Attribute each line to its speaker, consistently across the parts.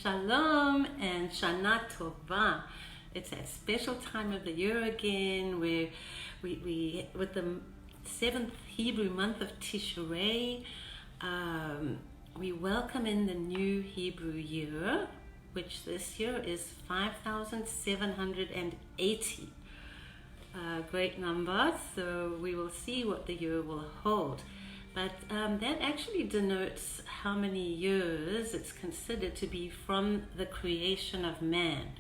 Speaker 1: Shalom and Shana Tova. It's a special time of the year again where we with the 7th Hebrew month of TISHREI, we welcome in the new Hebrew year, which this year is 5,780. Great number, so we will see what the year will hold. But that actually denotes how many years it's considered to be from the creation of man.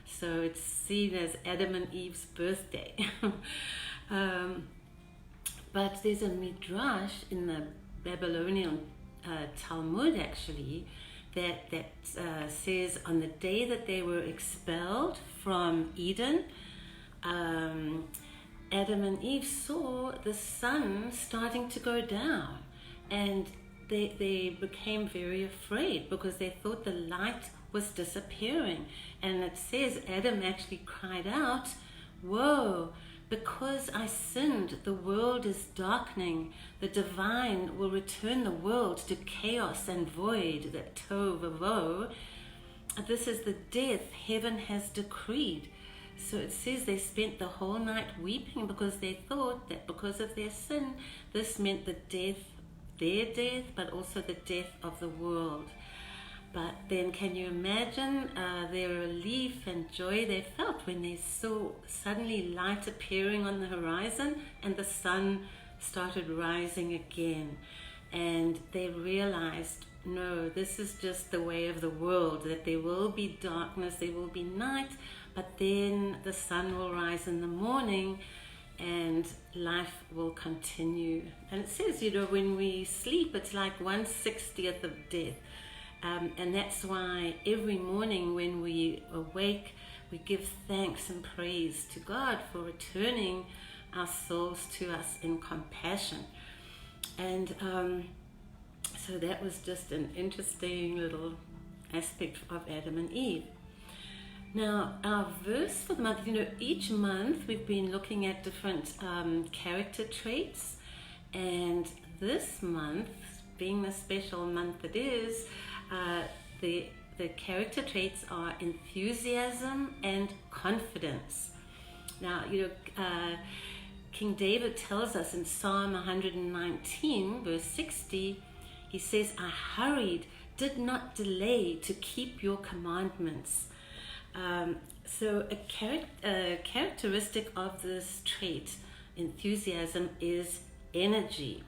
Speaker 1: So it's seen as Adam and Eve's birthday. But there's a midrash in the Babylonian Talmud actually that says on the day that they were expelled from Eden, Adam and Eve saw the sun starting to go down, and they became very afraid because they thought the light was disappearing. And it says Adam actually cried out, "Whoa, because I sinned, the world is darkening. The divine will return the world to chaos and void, the tohu vavohu. This is the death heaven has decreed." So it says they spent the whole night weeping because they thought that because of their sin, this meant the death, their death, but also the death of the world. But then can you imagine their relief and joy they felt when they saw suddenly light appearing on the horizon and the sun started rising again. And they realized, no, this is just the way of the world, that there will be darkness, there will be night, but then the sun will rise in the morning and life will continue. And it says, when we sleep, it's like 1/60th of death. And that's why every morning when we awake, we give thanks and praise to God for returning our souls to us in compassion. And so that was just an interesting little aspect of Adam and Eve. Now, our verse for the month, each month we've been looking at different character traits, and this month, being the special month it is, the character traits are enthusiasm and confidence. Now, King David tells us in Psalm 119, verse 60, he says, "I hurried, did not delay to keep your commandments." So a characteristic of this trait, enthusiasm, is energy.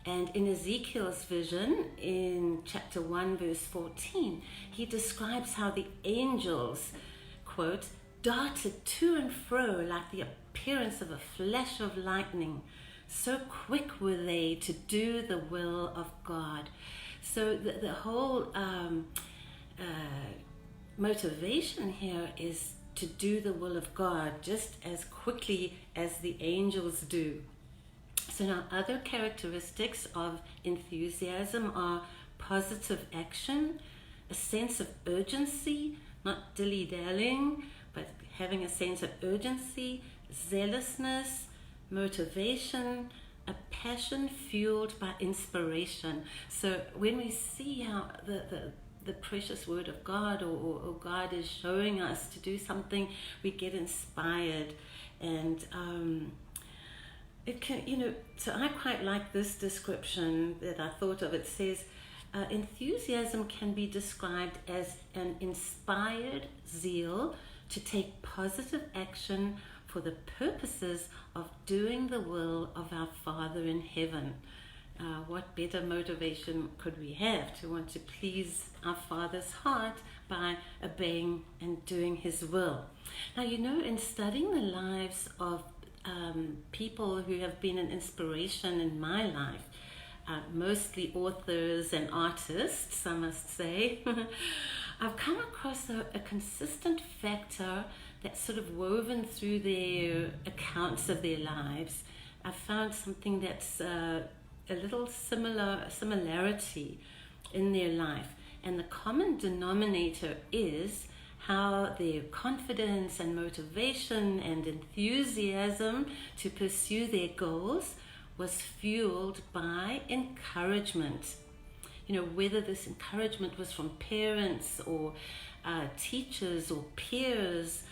Speaker 1: And in Ezekiel's vision, in chapter 1, verse 14, he describes how the angels, quote, darted to and fro like the appearance of a flash of lightning. So quick were they to do the will of God. So the whole motivation here is to do the will of God just as quickly as the angels do. So now other characteristics of enthusiasm are positive action, a sense of urgency, not dilly-dallying, but having a sense of urgency, zealousness, motivation, a passion fueled by inspiration. So when we see how the precious word of God or God is showing us to do something, we get inspired. And it can, so I quite like this description that I thought of. It says, enthusiasm can be described as an inspired zeal to take positive action for the purposes of doing the will of our Father in heaven. What better motivation could we have to want to please our Father's heart by obeying and doing His will? Now, in studying the lives of people who have been an inspiration in my life, mostly authors and artists, I must say, I've come across a consistent factor that's sort of woven through their accounts of their lives. I've found something that's a little similarity in their life, and the common denominator is how their confidence and motivation and enthusiasm to pursue their goals was fueled by encouragement. whether this encouragement was from parents or teachers or peers,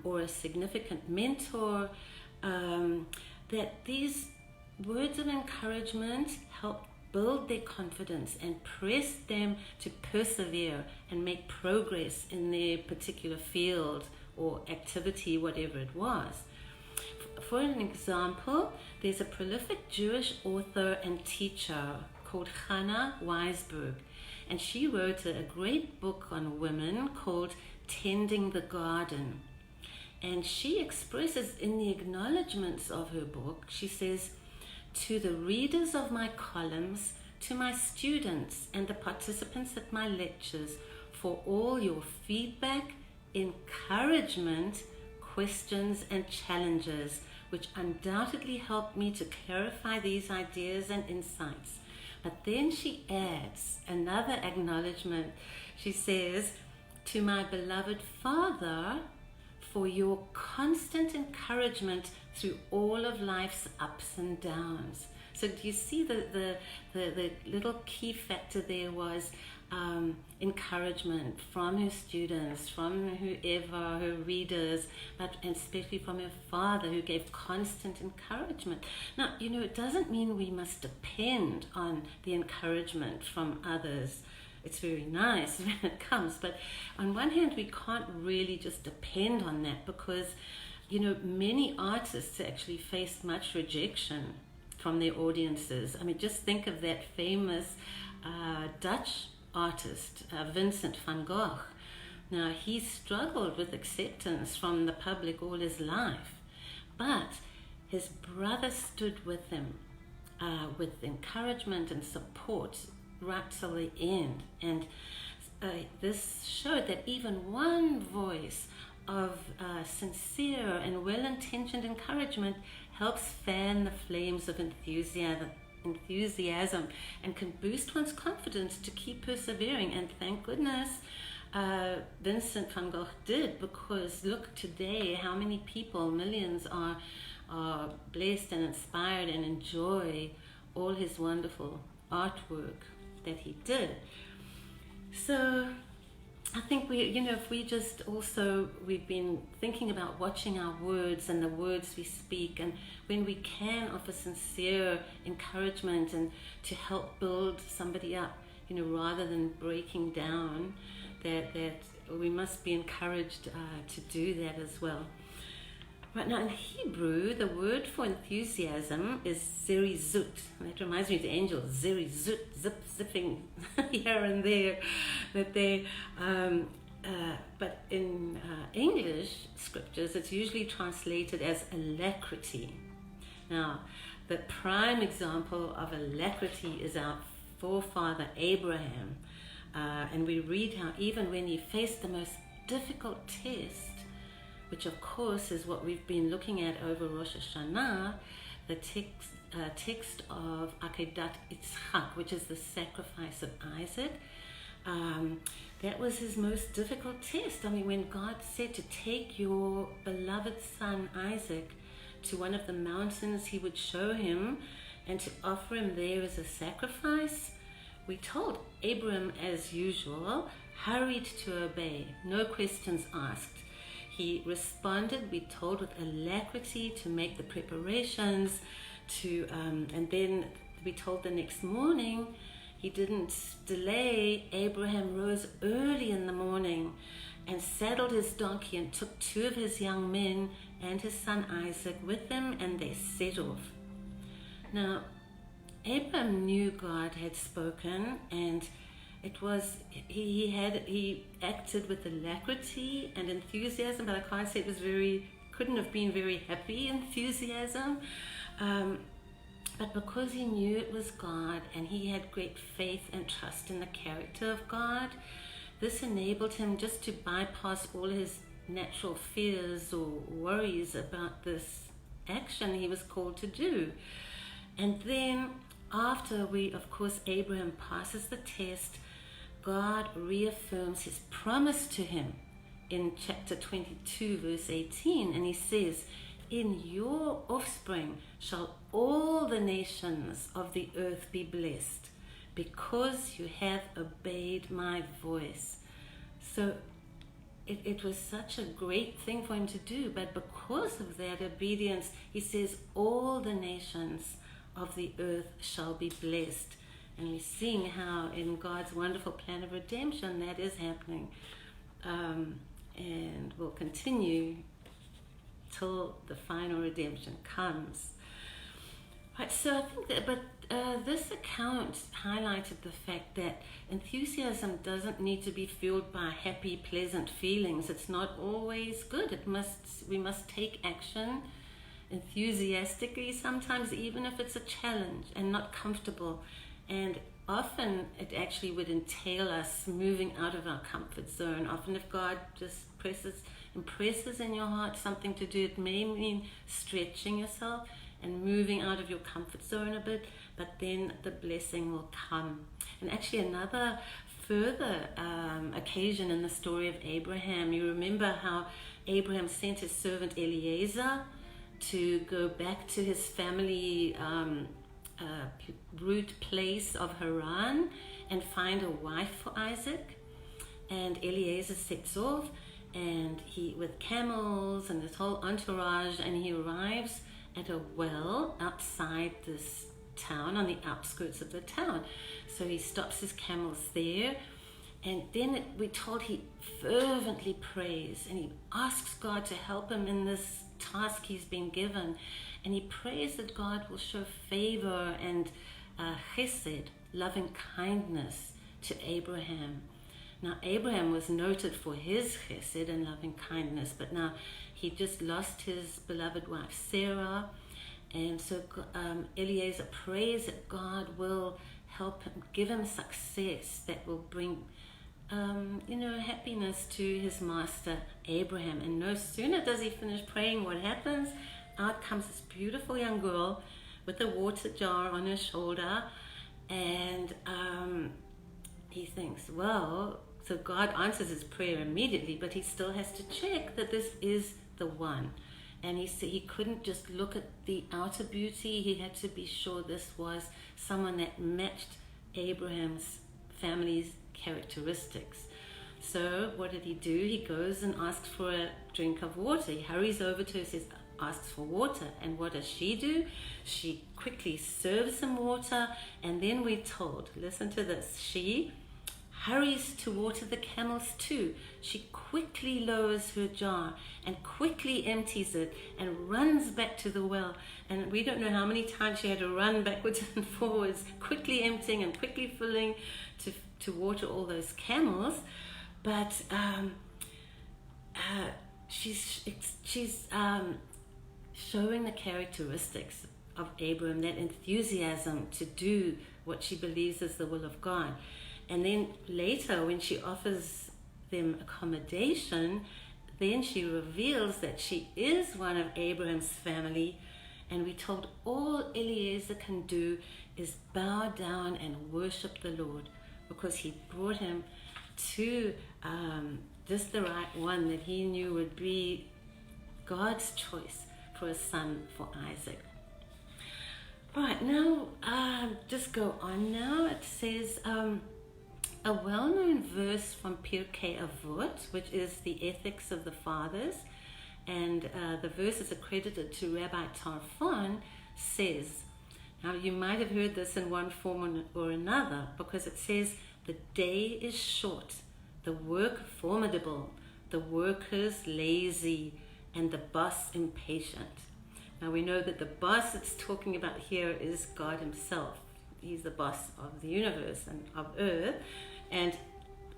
Speaker 1: or a significant mentor, that these words of encouragement help build their confidence and press them to persevere and make progress in their particular field or activity, whatever it was. For an example, there's a prolific Jewish author and teacher called Hannah Weisberg, and she wrote a great book on women called Tending the Garden. And she expresses in the acknowledgements of her book, she says, "To the readers of my columns, to my students and the participants at my lectures, for all your feedback, encouragement, questions and challenges, which undoubtedly helped me to clarify these ideas and insights." But then she adds another acknowledgement. She says, "To my beloved Father, for your constant encouragement through all of life's ups and downs." So do you see the little key factor there was encouragement from her students, from whoever, her readers, but especially from her father, who gave constant encouragement. Now, it doesn't mean we must depend on the encouragement from others. It's very nice when it comes, but on one hand, we can't really just depend on that because, many artists actually faced much rejection from their audiences. I mean, just think of that famous Dutch artist, Vincent van Gogh. Now, he struggled with acceptance from the public all his life, but his brother stood with him with encouragement and support right till the end. And this showed that even one voice of sincere and well-intentioned encouragement helps fan the flames of enthusiasm and can boost one's confidence to keep persevering. And thank goodness Vincent van Gogh did, because look today how many people, millions, are blessed and inspired and enjoy all his wonderful artwork that he did. So I think we've been thinking about watching our words and the words we speak, and when we can offer sincere encouragement and to help build somebody up, rather than breaking down, that we must be encouraged to do that as well. Right now in Hebrew, the word for enthusiasm is zerizut. That reminds me of the angels, zerizut, zipping here and there. But in English scriptures, it's usually translated as alacrity. Now, the prime example of alacrity is our forefather Abraham. And we read how even when he faced the most difficult test, which of course is what we've been looking at over Rosh Hashanah, the text of Akedat Yitzchak, which is the sacrifice of Isaac. That was his most difficult test. I mean, when God said to take your beloved son Isaac to one of the mountains he would show him and to offer him there as a sacrifice, we told Abram, as usual, hurried to obey, no questions asked. He responded, we told, with alacrity to make the preparations, and then we told the next morning he didn't delay. Abraham rose early in the morning and saddled his donkey and took 2 of his young men and his son Isaac with him, and they set off. Now, Abraham knew God had spoken, and it was he acted with alacrity and enthusiasm, but I can't say couldn't have been very happy enthusiasm. But because he knew it was God and he had great faith and trust in the character of God, this enabled him just to bypass all his natural fears or worries about this action he was called to do. And then after Abraham passes the test, God reaffirms his promise to him in chapter 22, verse 18, and he says, "In your offspring shall all the nations of the earth be blessed. because you have obeyed my voice. So it was such a great thing for him to do, but because of that obedience, he says, all the nations of the earth shall be blessed. And we're seeing how in God's wonderful plan of redemption that is happening, and will continue till the final redemption comes. Right, so I think that, but this account highlighted the fact that enthusiasm doesn't need to be fueled by happy, pleasant feelings. It's not always good. We must take action enthusiastically, sometimes even if it's a challenge and not comfortable. And often it actually would entail us moving out of our comfort zone. Often if God just impresses in your heart something to do, it may mean stretching yourself and moving out of your comfort zone a bit, but then the blessing will come. And actually another further occasion in the story of Abraham, you remember how Abraham sent his servant Eliezer to go back to his family root place of Haran and find a wife for Isaac. And Eliezer sets off, and he with camels and his whole entourage, and he arrives at a well outside this town, on the outskirts of the town. So he stops his camels there, and then we're told he fervently prays, and he asks God to help him in this task he's been given, and he prays that God will show favor and chesed, loving kindness, to Abraham. Now Abraham was noted for his chesed and loving kindness, but now he just lost his beloved wife Sarah, and so Eliezer prays that God will help him, give him success that will bring happiness to his master Abraham. And no sooner does he finish praying, what happens? Out comes this beautiful young girl with a water jar on her shoulder, and he thinks, well, so God answers his prayer immediately, but he still has to check that this is the one. And he said he couldn't just look at the outer beauty, he had to be sure this was someone that matched Abraham's family's characteristics. So what did he do? He goes and asks for a drink of water. He hurries over to her, says, asks for water. And what does she do? She quickly serves some water, and then we're told, listen to this, she hurries to water the camels too. She quickly lowers her jar and quickly empties it and runs back to the well. And we don't know how many times she had to run backwards and forwards, quickly emptying and quickly filling to water all those camels. But she's showing the characteristics of Abram, that enthusiasm to do what she believes is the will of God. And then later, when she offers them accommodation, then she reveals that she is one of Abraham's family, and we're told all Eliezer can do is bow down and worship the Lord, because he brought him to just the right one that he knew would be God's choice for a son for Isaac. Right, now just go on now. It says a well-known verse from Pirkei Avot, which is the Ethics of the Fathers, and the verse is accredited to Rabbi Tarfon, says, now you might have heard this in one form or another, because it says, the day is short, the work formidable, the workers lazy, and the boss impatient. Now we know that the boss it's talking about here is God himself. He's the boss of the universe and of earth, and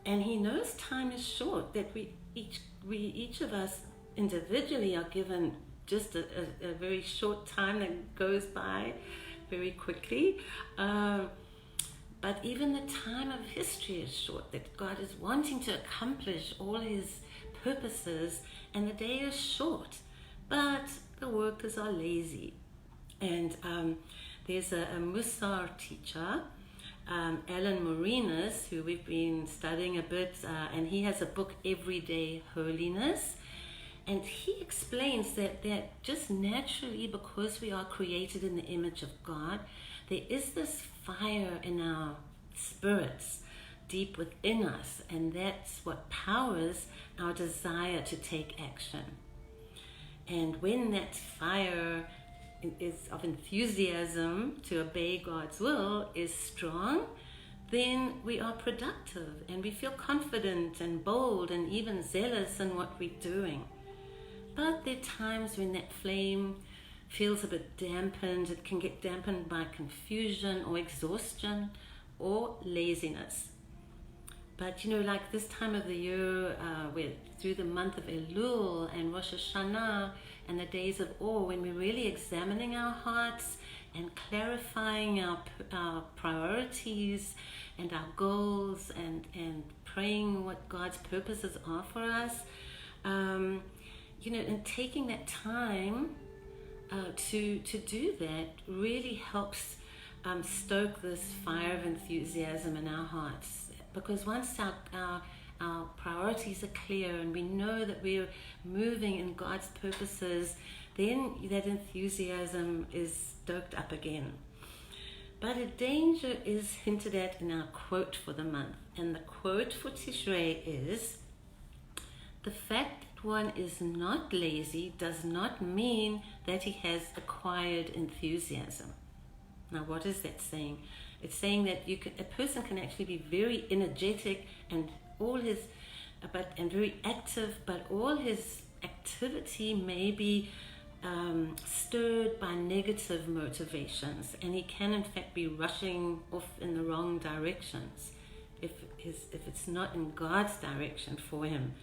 Speaker 1: he knows time is short, that we each of us individually are given just a very short time that goes by very quickly. But even the time of history is short, that God is wanting to accomplish all his purposes, and the day is short, but the workers are lazy. And there's a Musar teacher, Alan Morinus, who we've been studying a bit, and he has a book, Everyday Holiness, and he explains that just naturally, because we are created in the image of God, there is this fire in our spirits deep within us, and that's what powers our desire to take action. And when that fire is of enthusiasm to obey God's will is strong, then we are productive and we feel confident and bold and even zealous in what we're doing. But there are times when that flame feels a bit dampened. It can get dampened by confusion or exhaustion or laziness. But like this time of the year, we're through the month of Elul and Rosh Hashanah and the days of awe, when we're really examining our hearts and clarifying our priorities and our goals and praying what God's purposes are for us. And taking that time to do that really helps stoke this fire of enthusiasm in our hearts. Because once our priorities are clear and we know that we're moving in God's purposes, then that enthusiasm is stoked up again. But a danger is hinted at in our quote for the month. And the quote for Tishrei is, "The fact that one is not lazy does not mean that he has acquired enthusiasm." Now, what is that saying? It's saying that a person can actually be very energetic and very active, but all his activity may be stirred by negative motivations, and he can in fact be rushing off in the wrong directions if it's not in God's direction for him.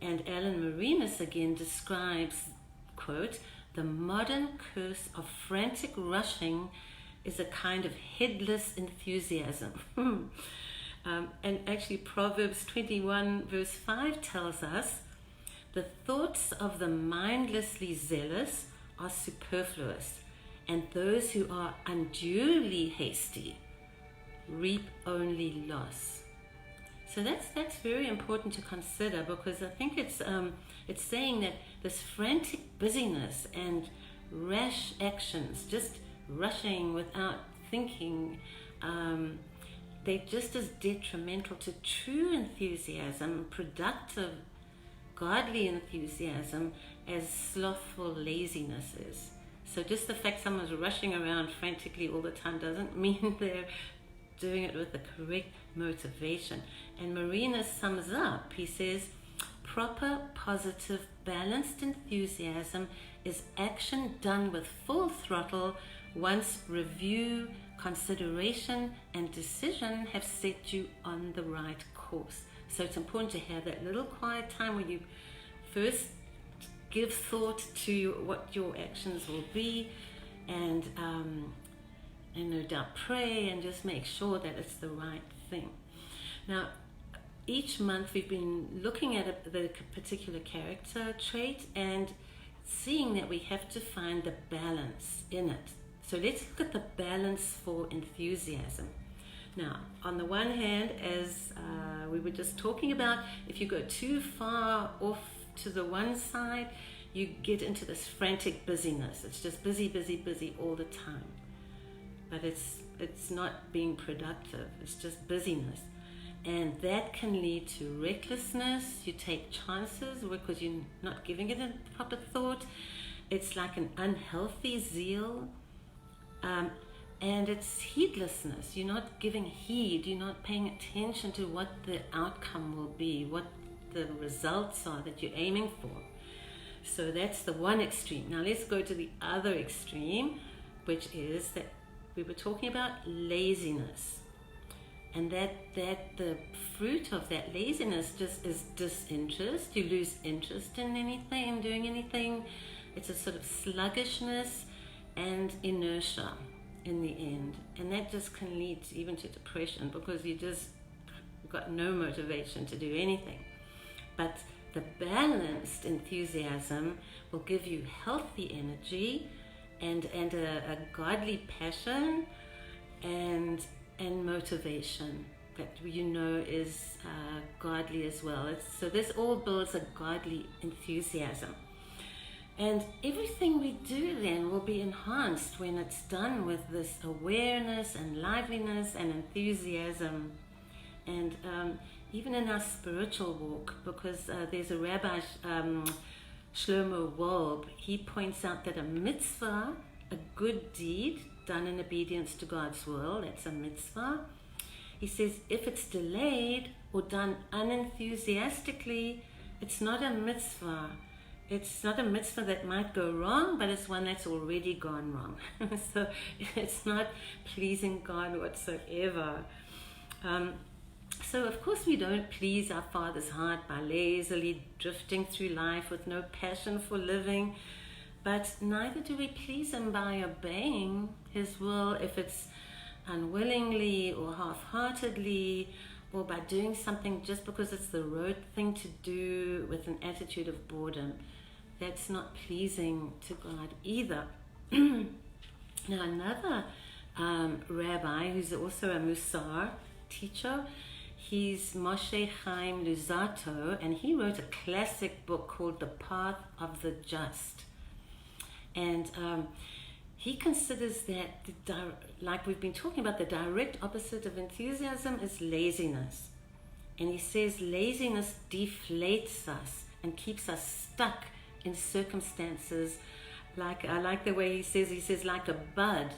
Speaker 1: And Alan Marinus again describes, quote, "The modern curse of frantic rushing is a kind of headless enthusiasm." And actually Proverbs 21 verse 5 tells us, "The thoughts of the mindlessly zealous are superfluous, and those who are unduly hasty reap only loss." So that's very important to consider, because I think it's saying that this frantic busyness and rash actions, just rushing without thinking, they're just as detrimental to true enthusiasm, productive, godly enthusiasm, as slothful laziness is. So just the fact someone's rushing around frantically all the time doesn't mean they're doing it with the correct motivation. And Marinus sums up, he says, "Proper, positive, balanced enthusiasm is action done with full throttle once review, consideration, and decision have set you on the right course." So it's important to have that little quiet time where you first give thought to what your actions will be, and no doubt pray and just make sure that it's the right thing. Now, each month we've been looking at the particular character trait and seeing that we have to find the balance in it. So let's look at the balance for enthusiasm. Now, on the one hand, as we were just talking about, if you go too far off to the one side, you get into this frantic busyness. It's just busy, busy, busy all the time. But it's not being productive. It's just busyness. And that can lead to recklessness. You take chances because you're not giving it a proper thought. It's like an unhealthy zeal. And it's heedlessness. You're not giving heed. You're not paying attention to what the outcome will be, what the results are that you're aiming for. So that's the one extreme. Now let's go to the other extreme, which is that we were talking about laziness. And that the fruit of that laziness just is disinterest. You lose interest in anything, in doing anything. It's a sort of sluggishness and inertia in the end. And that just can lead even to depression, because you've got no motivation to do anything. But the balanced enthusiasm will give you healthy energy and a godly passion and motivation that is godly as well. So this all builds a godly enthusiasm. And everything we do then will be enhanced when it's done with this awareness and liveliness and enthusiasm. And even in our spiritual walk, because there's a rabbi, Shlomo Wolb, he points out that a mitzvah, a good deed done in obedience to God's will, that's a mitzvah. He says if it's delayed or done unenthusiastically, it's not a mitzvah. It's not a mitzvah that might go wrong, but it's one that's already gone wrong. So it's not pleasing God whatsoever. So of course we don't please our Father's heart by lazily drifting through life with no passion for living, but neither do we please Him by obeying His will if it's unwillingly or half-heartedly, or by doing something just because it's the rote thing to do with an attitude of boredom. That's not pleasing to God either. Now another rabbi who's also a Musar teacher, he's Moshe Chaim Luzzatto, and he wrote a classic book called The Path of the Just. And he considers that, like we've been talking about, the direct opposite of enthusiasm is laziness. And he says laziness deflates us and keeps us stuck in circumstances. I like the way he says like a bud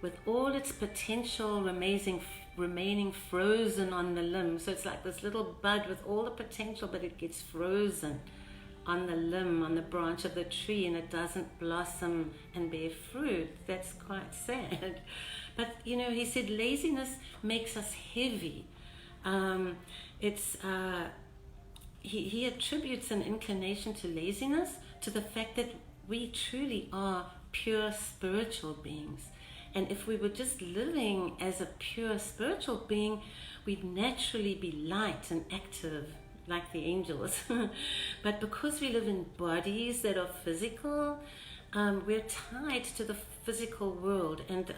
Speaker 1: with all its potential remaining frozen on the limb. So it's like this little bud with all the potential, but it gets frozen on the limb, on the branch of the tree, and it doesn't blossom and bear fruit. That's quite sad. But he said laziness makes us heavy. He attributes an inclination to laziness to the fact that we truly are pure spiritual beings. And if we were just living as a pure spiritual being, we'd naturally be light and active like the angels. But because we live in bodies that are physical, we're tied to the physical world, and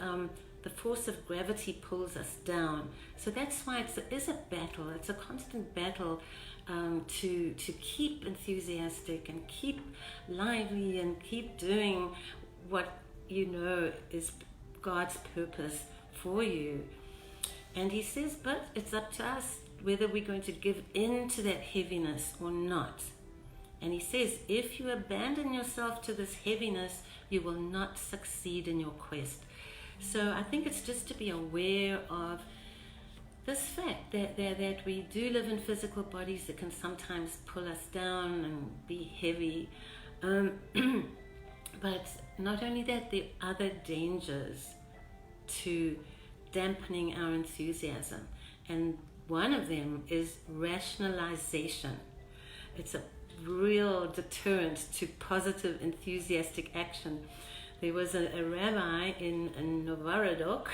Speaker 1: the force of gravity pulls us down. So that's why it is a battle. It's a constant battle to keep enthusiastic and keep lively and keep doing what is God's purpose for you. And he says, but it's up to us whether we're going to give in to that heaviness or not. And he says, if you abandon yourself to this heaviness, you will not succeed in your quest. So I think it's just to be aware of this fact that we do live in physical bodies that can sometimes pull us down and be heavy. But not only that, there are other dangers to dampening our enthusiasm. And one of them is rationalization. It's a real deterrent to positive, enthusiastic action. There was a rabbi in Novaradok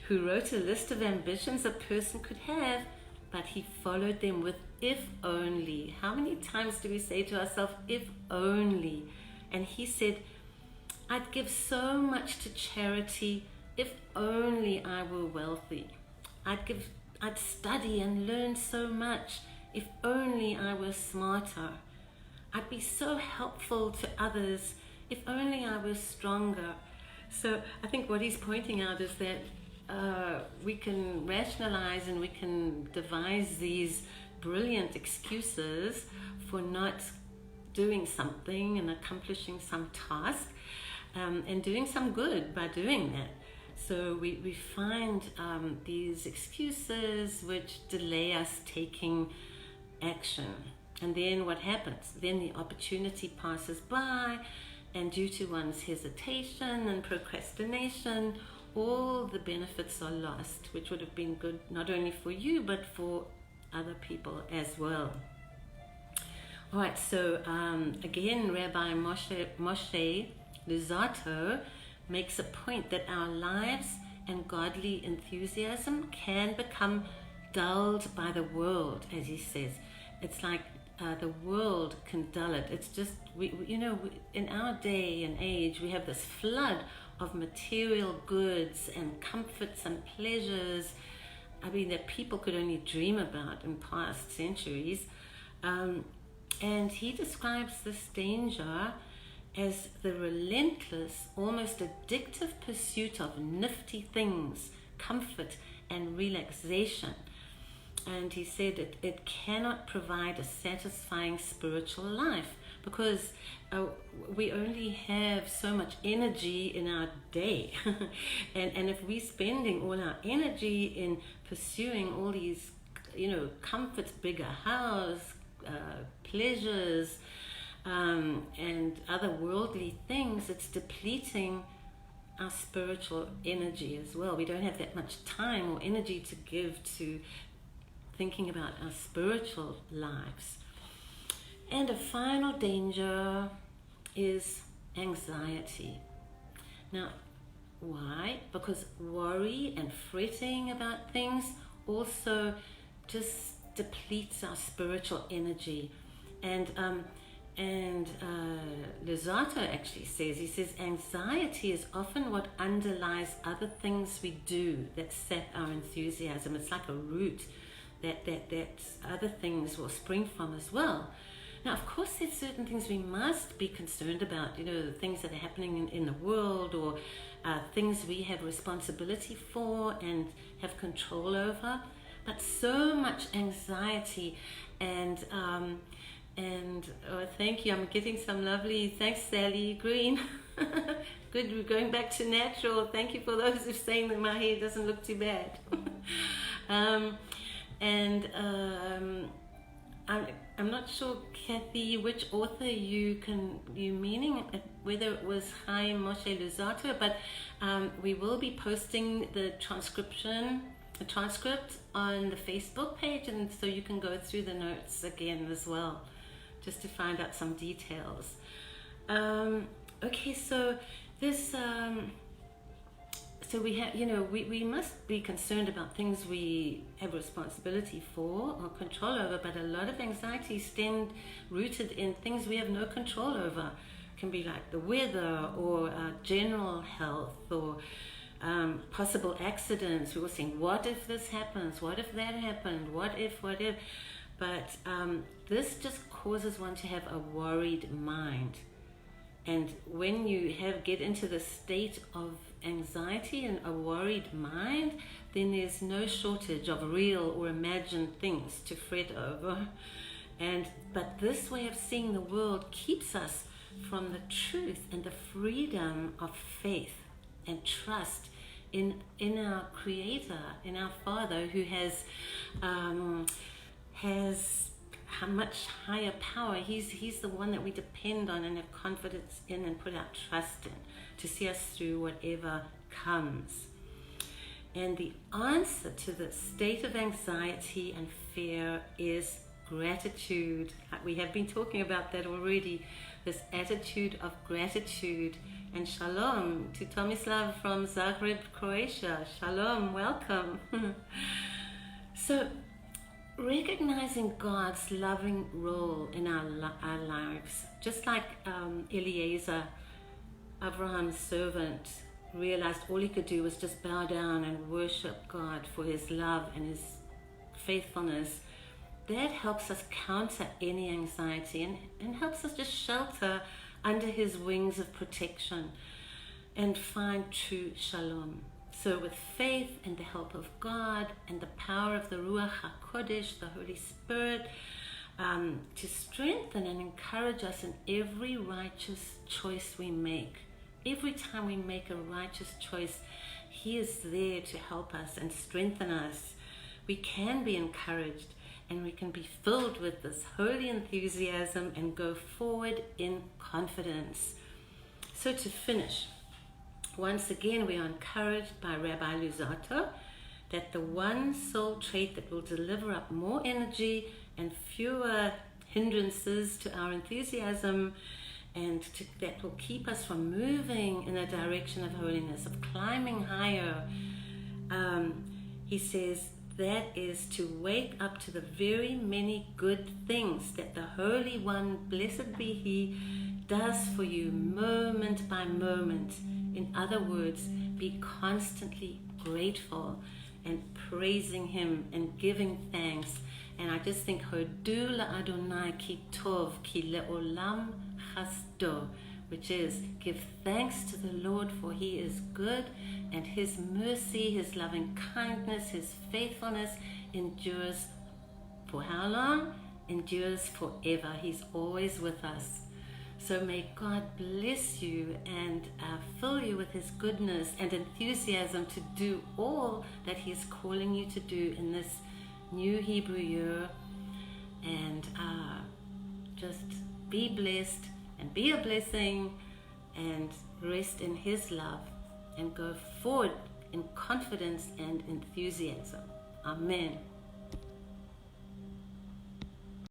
Speaker 1: who wrote a list of ambitions a person could have, but he followed them with if only. How many times do we say to ourselves, if only? And he said, I'd give so much to charity if only I were wealthy. I'd study and learn so much if only I were smarter. I'd be so helpful to others if only I were stronger. So I think what he's pointing out is that we can rationalize and we can devise these brilliant excuses for not doing something and accomplishing some task, and doing some good by doing that. So we find these excuses which delay us taking action. And then what happens? Then the opportunity passes by, and due to one's hesitation and procrastination, all the benefits are lost, which would have been good not only for you, but for other people as well. All right, so again, Rabbi Moshe Luzzatto makes a point that our lives and godly enthusiasm can become dulled by the world, as he says. It's like the world can dull it. It's just, in our day and age, we have this flood of material goods and comforts and pleasures, that people could only dream about in past centuries. And he describes this danger as the relentless, almost addictive pursuit of nifty things, comfort and relaxation. And he said it cannot provide a satisfying spiritual life because we only have so much energy in our day. and if we're spending all our energy in pursuing all these, comforts, bigger house, pleasures, and other worldly things, it's depleting our spiritual energy as well. We don't have that much time or energy to give to thinking about our spiritual lives. And a final danger is anxiety. Now, why? Because worry and fretting about things also just depletes our spiritual energy. And Luzzatto actually says, anxiety is often what underlies other things we do that sap our enthusiasm. It's like a root that other things will spring from as well. Now, of course, there's certain things we must be concerned about, the things that are happening in the world, or things we have responsibility for and have control over. But so much anxiety and thank you. I'm getting some lovely, thanks, Sally Green. Good, we're going back to natural. Thank you for those who are saying that my hair doesn't look too bad. I'm not sure, Kathy, which author you meaning, whether it was Chaim Moshe Luzzatto, but we will be posting the transcript on the Facebook page, and so you can go through the notes again as well, just to find out some details. Okay, so this, so we have, we must be concerned about things we have responsibility for or control over, but a lot of anxiety is rooted in things we have no control over. It can be like the weather or general health or possible accidents. We were saying, what if this happens? What if that happened? What if? But this just causes one to have a worried mind. And when you get into the state of anxiety and a worried mind, then there's no shortage of real or imagined things to fret over. But this way of seeing the world keeps us from the truth and the freedom of faith and trust in our Creator, in our Father, who has a much higher power. He's the one that we depend on and have confidence in and put our trust in to see us through whatever comes. And the answer to the state of anxiety and fear is gratitude. We have been talking about that already, this attitude of gratitude. And shalom to Tomislav from Zagreb, Croatia. Shalom, welcome. So, recognizing God's loving role in our lives, just like Eliezer, Abraham's servant, realized all he could do was just bow down and worship God for his love and his faithfulness. That helps us counter any anxiety and helps us just shelter under his wings of protection and find true shalom. So with faith and the help of God and the power of the Ruach HaKodesh, the Holy Spirit, to strengthen and encourage us in every righteous choice we make. Every time we make a righteous choice, He is there to help us and strengthen us. We can be encouraged and we can be filled with this holy enthusiasm and go forward in confidence. So to finish, once again, we are encouraged by Rabbi Luzzatto that the one sole trait that will deliver up more energy and fewer hindrances to our enthusiasm and that will keep us from moving in a direction of holiness, of climbing higher, he says, that is to wake up to the very many good things that the Holy One, blessed be He, does for you moment by moment. In other words, be constantly grateful and praising Him and giving thanks And I just think, Hodu Adonai ki tov ki le'olam chasdo, which is, give thanks to the Lord, for he is good, and his mercy, his loving kindness, his faithfulness endures for how long? Endures forever. He's always with us. So may God bless you and fill you with his goodness and enthusiasm to do all that he's calling you to do in this new Hebrew year. And just be blessed and be a blessing and rest in his love and go forward in confidence and enthusiasm. Amen.